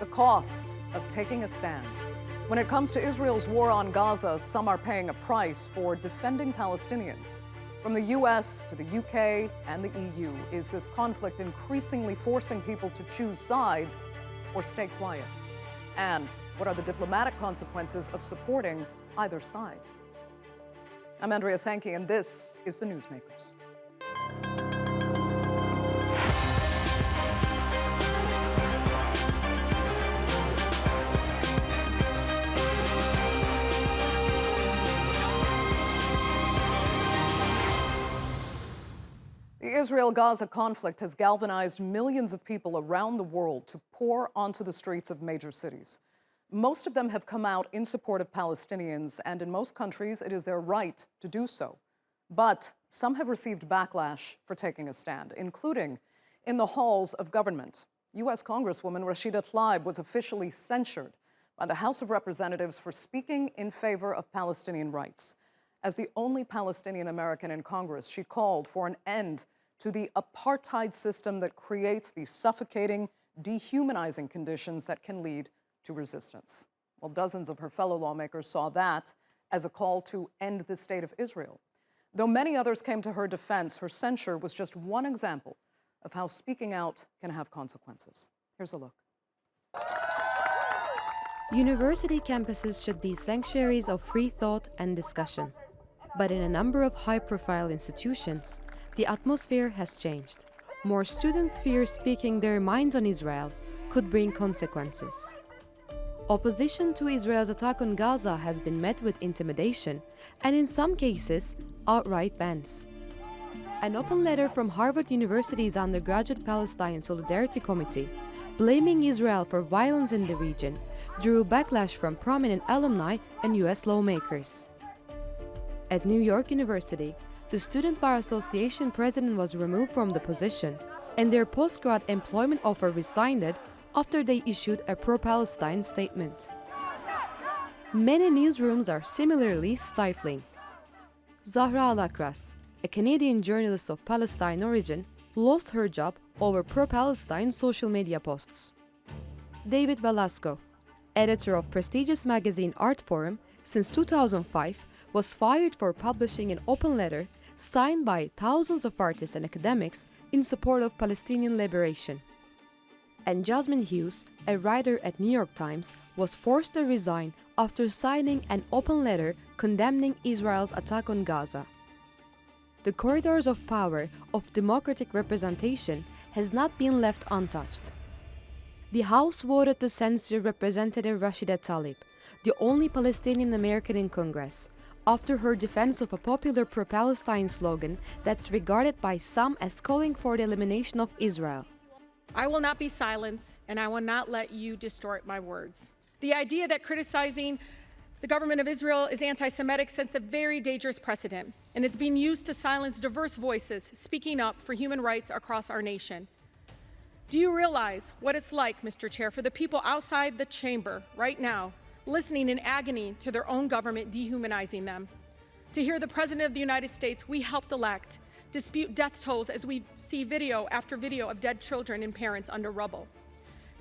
The cost of taking a stand. When it comes to Israel's war on Gaza, some are paying a price for defending Palestinians. From the US to the UK and the EU, is this conflict increasingly forcing people to choose sides or stay quiet? And what are the diplomatic consequences of supporting either side? I'm Andrea Sankey, and this is The Newsmakers. The Israel-Gaza conflict has galvanized millions of people around the world to pour onto the streets of major cities. Most of them have come out in support of Palestinians, and in most countries, it is their right to do so. But some have received backlash for taking a stand, including in the halls of government. U.S. Congresswoman Rashida Tlaib was officially censured by the House of Representatives for speaking in favor of Palestinian rights. As the only Palestinian American in Congress, she called for an end to the apartheid system that creates the suffocating, dehumanizing conditions that can lead to resistance. Well, dozens of her fellow lawmakers saw that as a call to end the state of Israel. Though many others came to her defense, her censure was just one example of how speaking out can have consequences. Here's a look. University campuses should be sanctuaries of free thought and discussion. But in a number of high-profile institutions, the atmosphere has changed. More students fear speaking their minds on Israel could bring consequences. Opposition to Israel's attack on Gaza has been met with intimidation and, in some cases, outright bans. An open letter from Harvard University's undergraduate Palestine Solidarity Committee, blaming Israel for violence in the region, drew backlash from prominent alumni and U.S. lawmakers. At New York University, the Student Bar Association president was removed from the position, and their postgrad employment offer rescinded after they issued a pro-Palestine statement. Many newsrooms are similarly stifling. Zahra Al-Akras, a Canadian journalist of Palestine origin, lost her job over pro-Palestine social media posts. David Velasco, editor of prestigious magazine Art Forum since 2005, was fired for publishing an open letter signed by thousands of artists and academics in support of Palestinian liberation. And Jasmine Hughes, a writer at New York Times, was forced to resign after signing an open letter condemning Israel's attack on Gaza. The corridors of power of democratic representation has not been left untouched. The House voted to censure Representative Rashida Tlaib, the only Palestinian American in Congress, after her defense of a popular pro-Palestine slogan that's regarded by some as calling for the elimination of Israel. I will not be silenced, and I will not let you distort my words. The idea that criticizing the government of Israel is anti-Semitic sets a very dangerous precedent, and it's being used to silence diverse voices speaking up for human rights across our nation. Do you realize what it's like, Mr. Chair, for the people outside the chamber right now, listening in agony to their own government dehumanizing them? To hear the President of the United States we helped elect dispute death tolls as we see video after video of dead children and parents under rubble.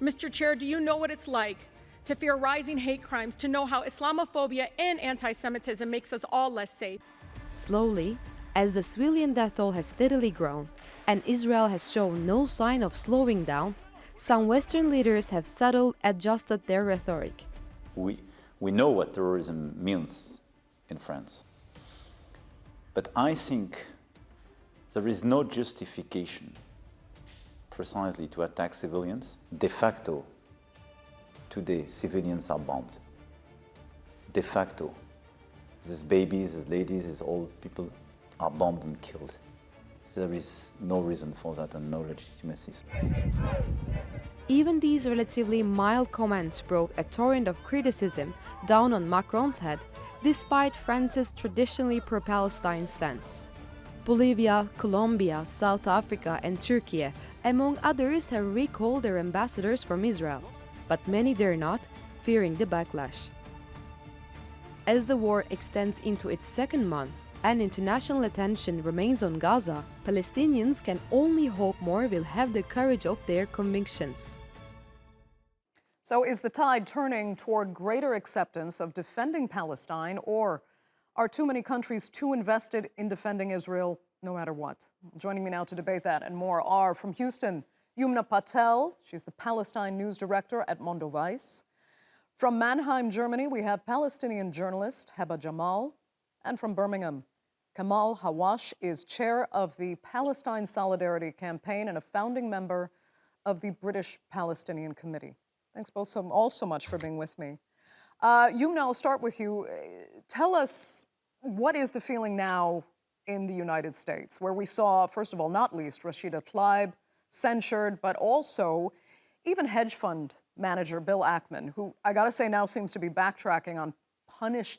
Mr. Chair, do you know what it's like to fear rising hate crimes, to know how Islamophobia and anti-Semitism makes us all less safe? Slowly, as the civilian death toll has steadily grown and Israel has shown no sign of slowing down, some Western leaders have subtly adjusted their rhetoric. We know what terrorism means in France. But I think there is no justification precisely to attack civilians. De facto, today, civilians are bombed. De facto. These babies, these ladies, these old people are bombed and killed. There is no reason for that and no legitimacy. Even these relatively mild comments brought a torrent of criticism down on Macron's head, despite France's traditionally pro-Palestine stance. Bolivia, Colombia, South Africa, and Turkey, among others, have recalled their ambassadors from Israel, but many dare not, fearing the backlash. As the war extends into its second month and international attention remains on Gaza, Palestinians can only hope more will have the courage of their convictions. So is the tide turning toward greater acceptance of defending Palestine, or are too many countries too invested in defending Israel no matter what? Joining me now to debate that and more are from Houston, Yumna Patel. She's the Palestine news director at Mondoweiss. From Mannheim, Germany, we have Palestinian journalist Hebh Jamal. And from Birmingham, Kamel Hawwash is chair of the Palestine Solidarity Campaign and a founding member of the British Palestinian Committee. Thanks both all so much for being with me. Yumna, I'll start with you. Tell us, what is the feeling now in the United States, where we saw, first of all, not least, Rashida Tlaib censured, but also even hedge fund manager Bill Ackman, who I gotta say now seems to be backtracking on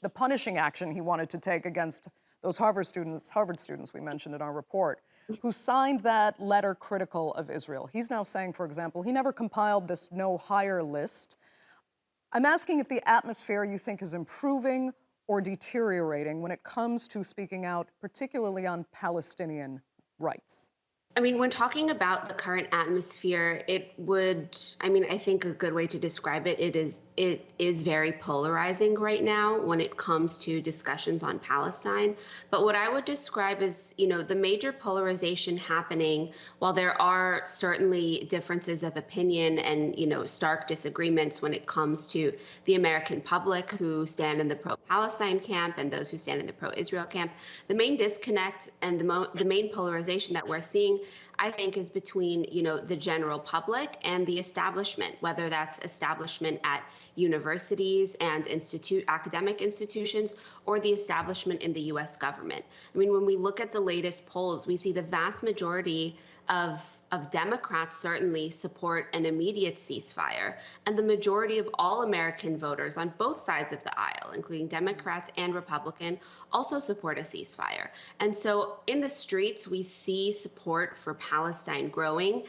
the punishing action he wanted to take against those Harvard students we mentioned in our report, who signed that letter critical of Israel. He's now saying, for example, he never compiled this no hire list. I'm asking if the atmosphere you think is improving or deteriorating when it comes to speaking out, particularly on Palestinian rights. I mean, when talking about the current atmosphere, I think a good way to describe it is very polarizing right now when it comes to discussions on Palestine. But what I would describe as, the major polarization happening, while there are certainly differences of opinion and, stark disagreements when it comes to the American public who stand in the pro-Palestine camp and those who stand in the pro-Israel camp, the main disconnect and the main polarization that we're seeing, I think, is between, the general public and the establishment, whether that's establishment at universities and academic institutions, or the establishment in the U.S. government. I mean, when we look at the latest polls, we see the vast majority of Democrats certainly support an immediate ceasefire, and the majority of all American voters on both sides of the aisle, including Democrats and Republicans, also support a ceasefire. And so in the streets, we see support for Palestine growing,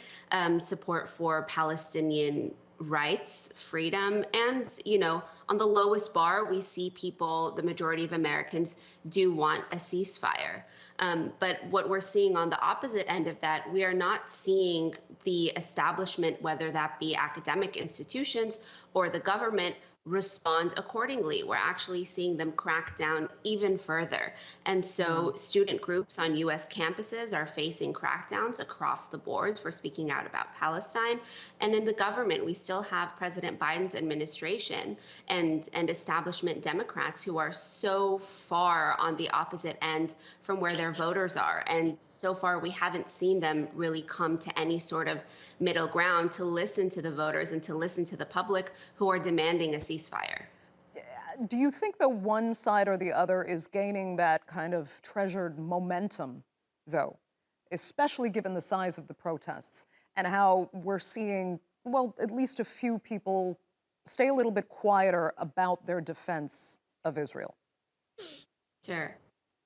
support for Palestinian rights, freedom, and, on the lowest bar, we see people, the majority of Americans, do want a ceasefire. But what we're seeing on the opposite end of that, we are not seeing the establishment, whether that be academic institutions or the government, respond accordingly. We're actually seeing them crack down even further. And so student groups on U.S. campuses are facing crackdowns across the boards for speaking out about Palestine. And in the government, we still have President Biden's administration and establishment Democrats who are so far on the opposite end from where their voters are. And so far, we haven't seen them really come to any sort of middle ground to listen to the voters and to listen to the public who are demanding a ceasefire. Do you think that one side or the other is gaining that kind of treasured momentum, though, especially given the size of the protests and how we're seeing, well, at least a few people stay a little bit quieter about their defense of Israel? Sure.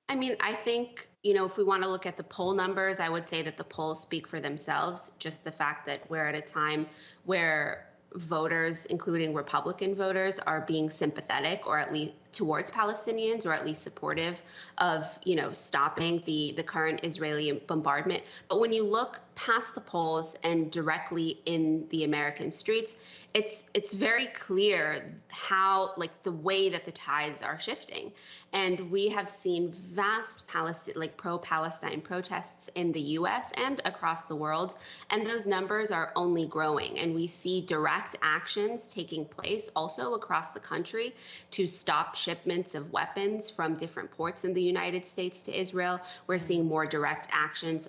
I mean, I think, if we want to look at the poll numbers, I would say that the polls speak for themselves. Just the fact that we're at a time where voters, including Republican voters, are being sympathetic, or at least towards Palestinians, or at least supportive of, stopping the current Israeli bombardment. But when you look past the polls and directly in the American streets, it's very clear how, the way that the tides are shifting. And we have seen vast pro-Palestine protests in the U.S. and across the world, and those numbers are only growing. And we see direct actions taking place also across the country to stop shipments of weapons from different ports in the United States to Israel. We're seeing more direct actions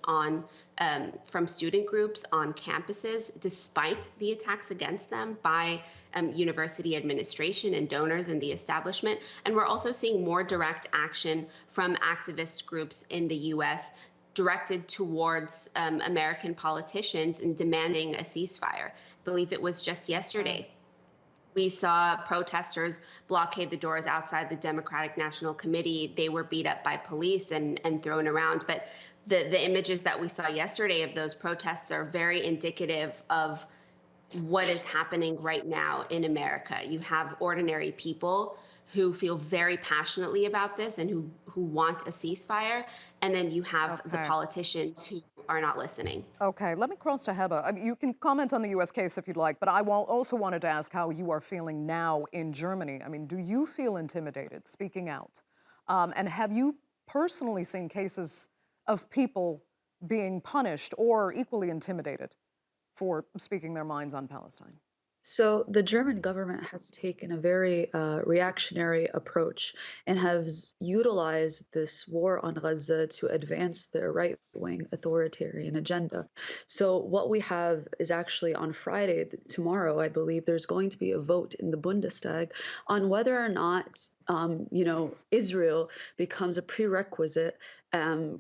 from student groups on campuses, despite the attacks against them by university administration and donors in the establishment. And we're also seeing more direct action from activist groups in the U.S. directed towards American politicians in demanding a ceasefire. I believe it was just yesterday. We saw protesters blockade the doors outside the Democratic National Committee. They were beat up by police and thrown around. But the images that we saw yesterday of those protests are very indicative of what is happening right now in America. You have ordinary people who feel very passionately about this and who want a ceasefire. And then you have the politicians are not listening. Okay, let me cross to Hebh. I mean, you can comment on the U.S. case if you'd like, but I also wanted to ask how you are feeling now in Germany. I mean, do you feel intimidated speaking out? And have you personally seen cases of people being punished or equally intimidated for speaking their minds on Palestine? So the German government has taken a very reactionary approach and has utilized this war on Gaza to advance their right-wing authoritarian agenda. So what we have is actually on Friday, tomorrow, I believe, there's going to be a vote in the Bundestag on whether or not, Israel becomes a prerequisite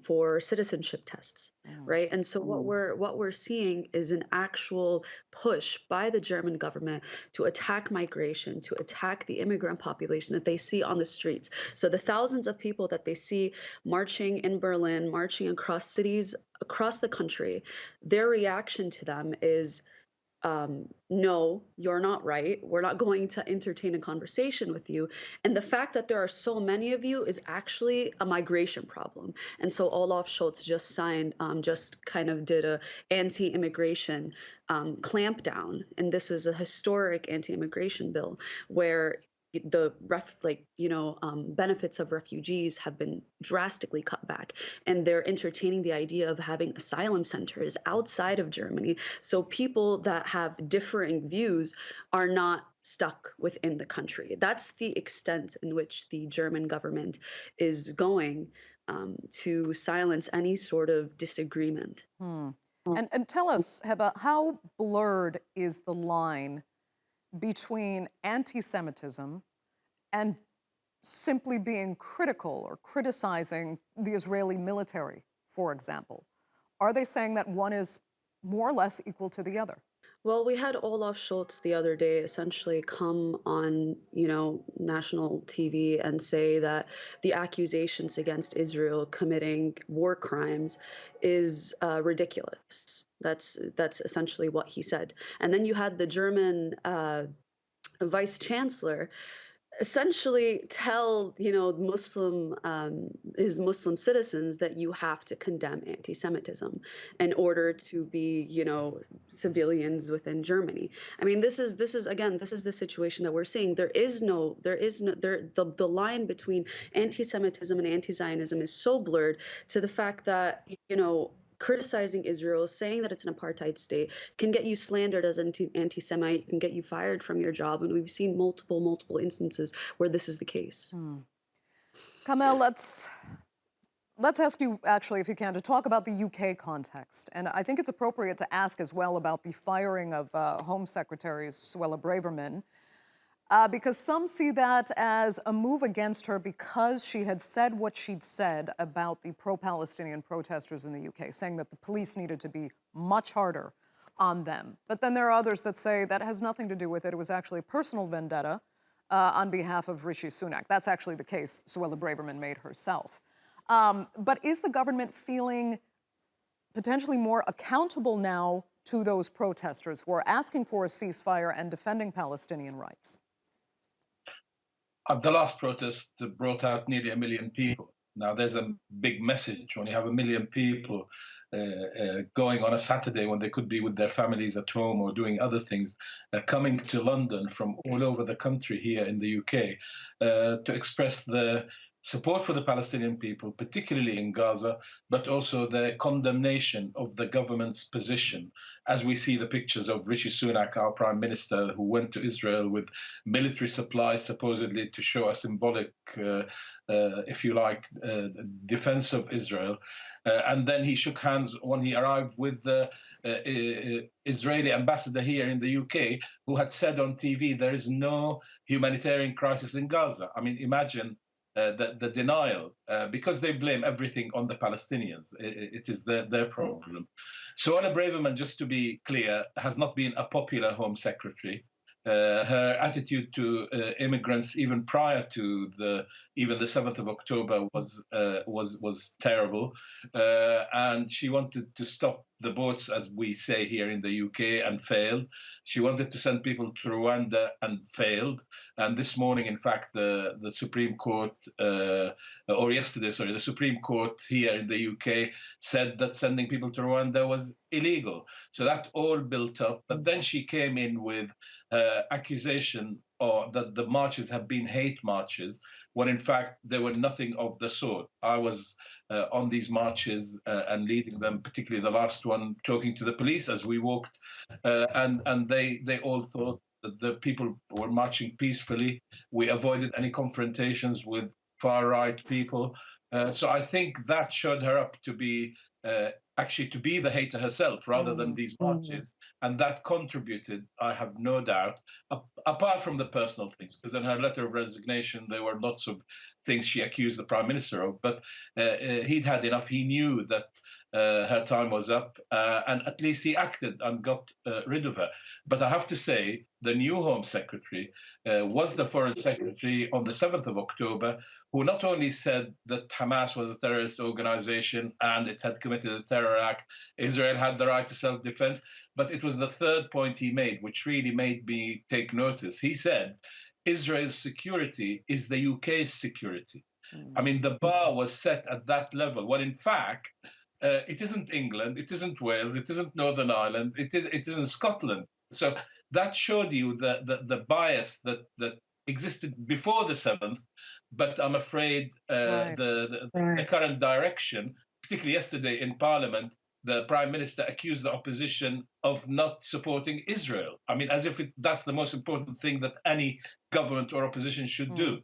for citizenship tests, right? And so what we're seeing is an actual push by the German government to attack migration, to attack the immigrant population that they see on the streets. So the thousands of people that they see marching in Berlin, marching across cities across the country, their reaction to them is, no, you're not right. We're not going to entertain a conversation with you. And the fact that there are so many of you is actually a migration problem. And so Olaf Scholz just signed, just kind of did a anti-immigration clampdown. And this is a historic anti-immigration bill where the benefits of refugees have been drastically cut back, and they're entertaining the idea of having asylum centers outside of Germany, so people that have differing views are not stuck within the country. That's the extent in which the German government is going to silence any sort of disagreement. And tell us, Hebh, how blurred is the line between anti-Semitism and simply being critical or criticizing the Israeli military, for example? Are they saying that one is more or less equal to the other? Well, we had Olaf Scholz the other day essentially come on, national TV and say that the accusations against Israel committing war crimes is ridiculous. That's essentially what he said. And then you had the German vice chancellor essentially tell his Muslim citizens that you have to condemn anti-Semitism in order to be civilians within Germany. I mean, this is the situation that we're seeing. The line between anti-Semitism and anti-Zionism is so blurred to the fact that criticizing Israel, saying that it's an apartheid state, can get you slandered as anti-Semite, can get you fired from your job, and we've seen multiple instances where this is the case. Kamel, let's ask you, actually, if you can, to talk about the UK context. And I think it's appropriate to ask as well about the firing of Home Secretary Suella Braverman, because some see that as a move against her because she had said what she'd said about the pro-Palestinian protesters in the UK, saying that the police needed to be much harder on them. But then there are others that say that has nothing to do with it. It was actually a personal vendetta on behalf of Rishi Sunak. That's actually the case Suella Braverman made herself. But is the government feeling potentially more accountable now to those protesters who are asking for a ceasefire and defending Palestinian rights? The last protest brought out nearly 1 million people. Now, there's a big message when you have 1 million people going on a Saturday when they could be with their families at home or doing other things, coming to London from all over the country here in the UK to express the support for the Palestinian people, particularly in Gaza, but also the condemnation of the government's position. As we see the pictures of Rishi Sunak, our prime minister, who went to Israel with military supplies, supposedly to show a symbolic, if you like, defense of Israel. And then he shook hands when he arrived with the Israeli ambassador here in the UK, who had said on TV, there is no humanitarian crisis in Gaza. I mean, imagine the denial, because they blame everything on the Palestinians. It is their problem. Suella Braverman, just to be clear, has not been a popular Home Secretary. Her attitude to immigrants, even prior to the 7th of October, was terrible, and she wanted to stop the boats, as we say here in the UK, and failed. She wanted to send people to Rwanda and failed. And this morning, in fact, the Supreme Court, or yesterday, sorry, the Supreme Court here in the UK said that sending people to Rwanda was illegal. So that all built up. But then she came in with accusation or that the marches have been hate marches, when in fact there were nothing of the sort. I was on these marches and leading them, particularly the last one, talking to the police as we walked, and they all thought that the people were marching peacefully. We avoided any confrontations with far-right people. So I think that showed her up to be actually to be the hater herself rather than these marches. And that contributed, I have no doubt, apart from the personal things, because in her letter of resignation, there were lots of things she accused the prime minister of, but he'd had enough. He knew that her time was up, and at least he acted and got rid of her. But I have to say, the new Home Secretary was the Foreign Secretary on the 7th of October, who not only said that Hamas was a terrorist organization and it had committed a terror act, Israel had the right to self-defense, but it was the third point he made, which really made me take notice. He said, Israel's security is the UK's security. I mean, the bar was set at that level. Well, in fact, it isn't England, it isn't Wales, it isn't Northern Ireland, it isn't Scotland. So that showed you the bias that existed before the 7th, but I'm afraid the current direction, particularly yesterday in Parliament, the Prime Minister accused the opposition of not supporting Israel. I mean, as if that's the most important thing that any government or opposition should do.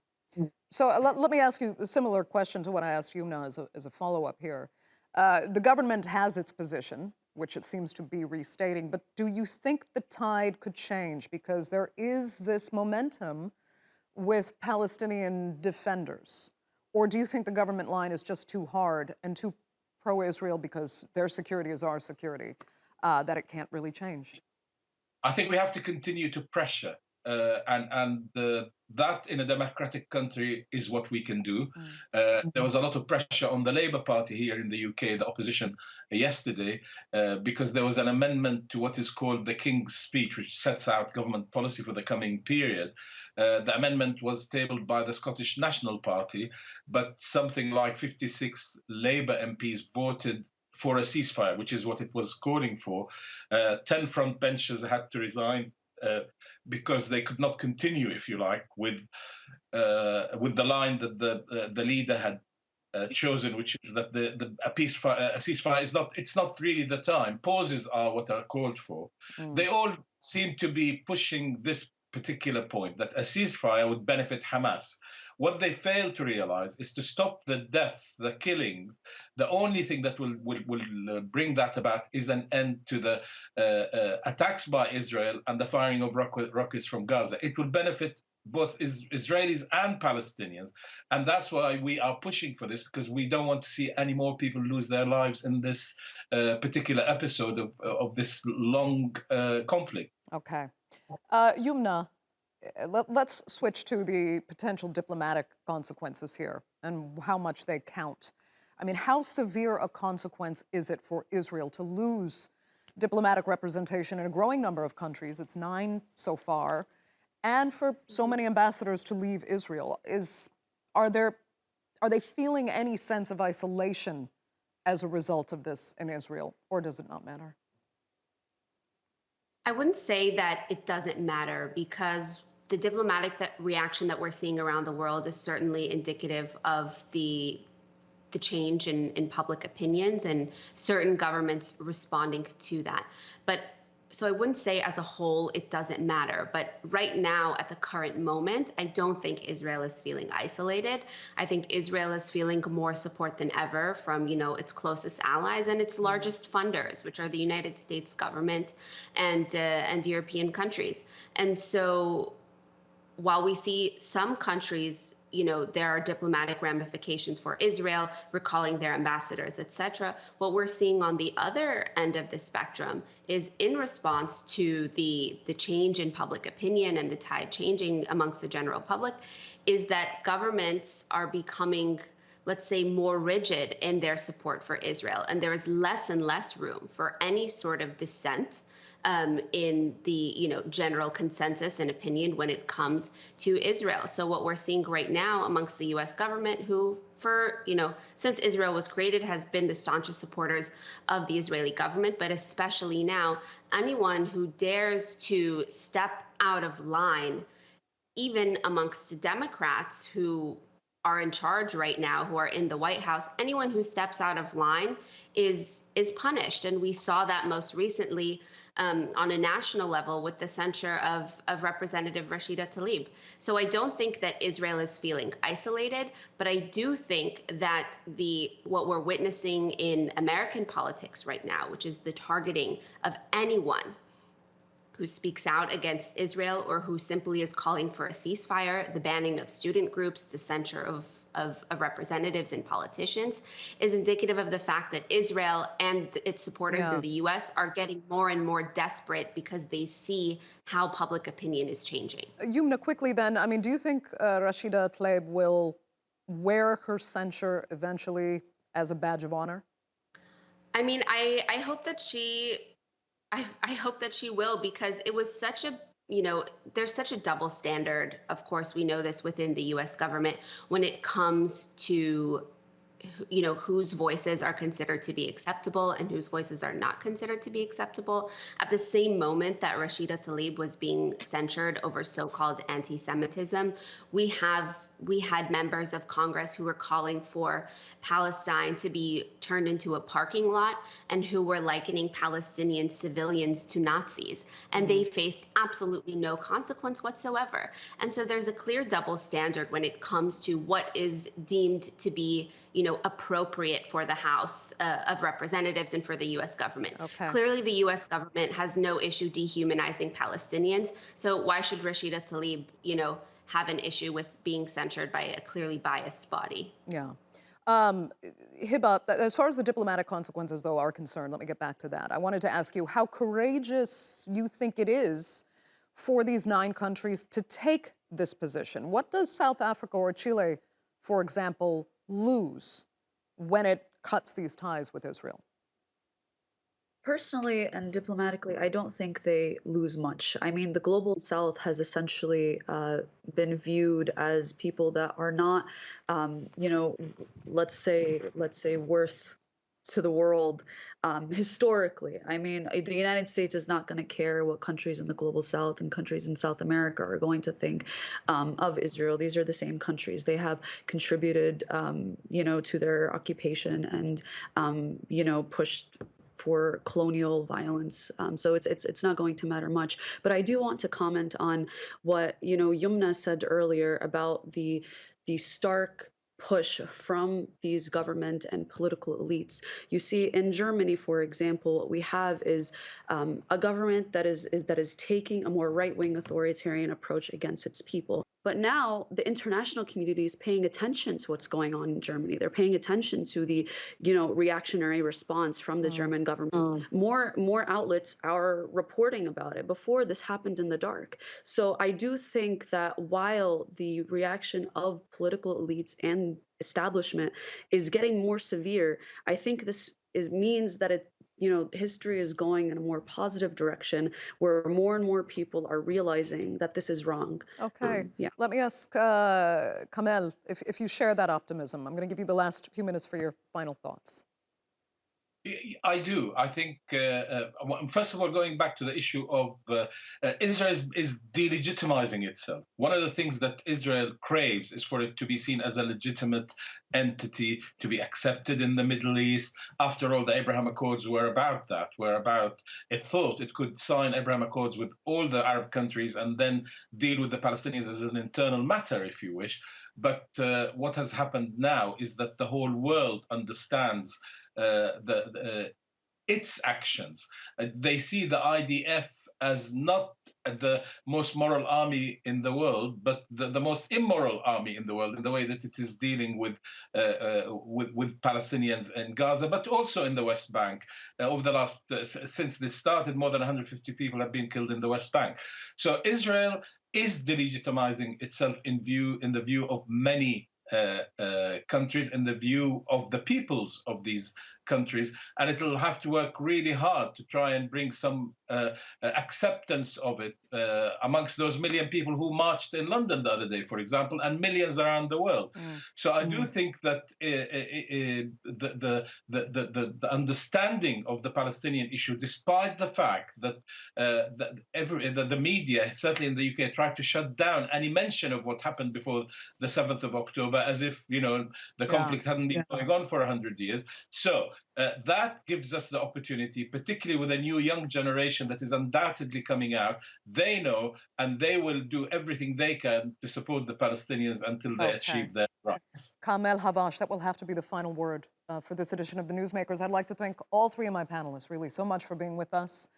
So let me ask you a similar question to what I asked Yumna as a follow-up here. The government has its position, which it seems to be restating, but do you think the tide could change? Because there is this momentum with Palestinian defenders. Or do you think the government line is just too hard and too pro-Israel because their security is our security, that it can't really change? I think we have to continue to pressure, that in a democratic country is what we can do. There was a lot of pressure on the Labour Party here in the UK, the opposition, yesterday, because there was an amendment to what is called the King's Speech, which sets out government policy for the coming period. The amendment was tabled by the Scottish National Party, but something like 56 Labour MPs voted for a ceasefire, which is what it was calling for. 10 frontbenchers had to resign because they could not continue, if you like, with the line that the leader had chosen, which is that a ceasefire is not. It's not really the time. Pauses are what are called for. They all seem to be pushing this particular point, that a ceasefire would benefit Hamas. What they fail to realize is to stop the deaths, the killings. The only thing that will bring that about is an end to the attacks by Israel and the firing of rockets from Gaza. It will benefit both Israelis and Palestinians. And that's why we are pushing for this, because we don't want to see any more people lose their lives in this particular episode of this long conflict. Okay. Yumna, let's switch to the potential diplomatic consequences here and how much they count. I mean, how severe a consequence is it for Israel to lose diplomatic representation in a growing number of countries? It's 9 so far. And for so many ambassadors to leave Israel. Are they feeling any sense of isolation as a result of this in Israel, or does it not matter? I wouldn't say that it doesn't matter, because the diplomatic reaction that we're seeing around the world is certainly indicative of the change in public opinions and certain governments responding to that. But so I wouldn't say as a whole it doesn't matter. But right now, at the current moment, I don't think Israel is feeling isolated. I think Israel is feeling more support than ever from, its closest allies and its largest funders, which are the United States government and European countries. And so while we see some countries, there are diplomatic ramifications for Israel, recalling their ambassadors, etc. What we're seeing on the other end of the spectrum is, in response to the change in public opinion and the tide changing amongst the general public, is that governments are becoming let's say, more rigid in their support for Israel. And there is less and less room for any sort of dissent in the general consensus and opinion when it comes to Israel. So what we're seeing right now amongst the U.S. government, who since Israel was created, has been the staunchest supporters of the Israeli government, but especially now, anyone who dares to step out of line, even amongst Democrats who are in charge right now, who are in the White House, anyone who steps out of line is punished. And we saw that most recently on a national level with the censure of Representative Rashida Tlaib. So I don't think that Israel is feeling isolated, but I do think that what we're witnessing in American politics right now, which is the targeting of anyone who speaks out against Israel or who simply is calling for a ceasefire, the banning of student groups, the censure of representatives and politicians, is indicative of the fact that Israel and its supporters in the U.S. are getting more and more desperate because they see how public opinion is changing. Yumna, quickly then, I mean, do you think Rashida Tlaib will wear her censure eventually as a badge of honor? I mean, I hope that I hope that she will, because it was such a there's such a double standard. Of course, we know this within the U.S. government when it comes to, whose voices are considered to be acceptable and whose voices are not considered to be acceptable. At the same moment that Rashida Tlaib was being censured over so-called anti-Semitism, we had members of Congress who were calling for Palestine to be turned into a parking lot and who were likening Palestinian civilians to Nazis. And they faced absolutely no consequence whatsoever. And so there's a clear double standard when it comes to what is deemed to be appropriate for the House of Representatives and for the U.S. government. Okay. Clearly, the U.S. government has no issue dehumanizing Palestinians. So why should Rashida Tlaib, have an issue with being censured by a clearly biased body? Yeah. Hibba, as far as the diplomatic consequences, though, are concerned, let me get back to that. I wanted to ask you how courageous you think it is for these 9 countries to take this position. What does South Africa or Chile, for example, lose when it cuts these ties with Israel? Personally and diplomatically, I don't think they lose much. I mean, the global South has essentially been viewed as people that are not, let's say worth to the world historically. I mean, the United States is not going to care what countries in the global South and countries in South America are going to think of Israel. These are the same countries. They have contributed, to their occupation and, pushed for colonial violence. So it's not going to matter much. But I do want to comment on what, Yumna said earlier about the stark push from these government and political elites. You see, in Germany, for example, what we have is a government that is taking a more right-wing authoritarian approach against its people. But now the international community is paying attention to what's going on in Germany. They're paying attention to the, reactionary response from the German government. More outlets are reporting about it. Before, this happened in the dark. So I do think that while the reaction of political elites and establishment is getting more severe, I think this means that history is going in a more positive direction where more and more people are realizing that this is wrong. Okay. Let me ask Kamel if you share that optimism. I'm going to give you the last few minutes for your final thoughts. I do. I think, first of all, going back to the issue of Israel is delegitimizing itself. One of the things that Israel craves is for it to be seen as a legitimate entity, to be accepted in the Middle East. After all, the Abraham Accords were about that, it thought it could sign Abraham Accords with all the Arab countries and then deal with the Palestinians as an internal matter, if you wish. But what has happened now is that the whole world understands its actions. They see the IDF as not the most moral army in the world, but the most immoral army in the world, in the way that it is dealing with Palestinians in Gaza, but also in the West Bank. Over the last, since this started, more than 150 people have been killed in the West Bank. So Israel is delegitimizing itself in the view of many countries, in the view of the peoples of these countries, and it will have to work really hard to try and bring some acceptance of it amongst those million people who marched in London the other day, for example, and millions around the world. So I do think that the understanding of the Palestinian issue, despite the fact that the media, certainly in the UK, tried to shut down any mention of what happened before the 7th of October, as if, you know, the conflict hadn't been going on for 100 years. So that gives us the opportunity, particularly with a new young generation that is undoubtedly coming out. They know, and they will do everything they can to support the Palestinians until they achieve their rights. Kamel Hawwash, that will have to be the final word for this edition of the Newsmakers. I'd like to thank all three of my panelists, really, so much for being with us.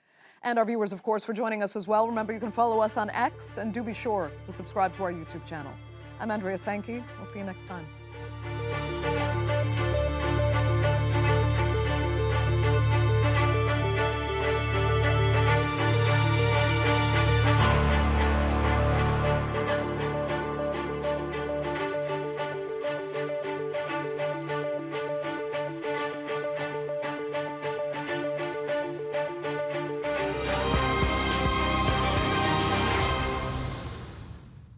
And our viewers, of course, for joining us as well. Remember, you can follow us on X, and do be sure to subscribe to our YouTube channel. I'm Andrea Sankey. We'll see you next time.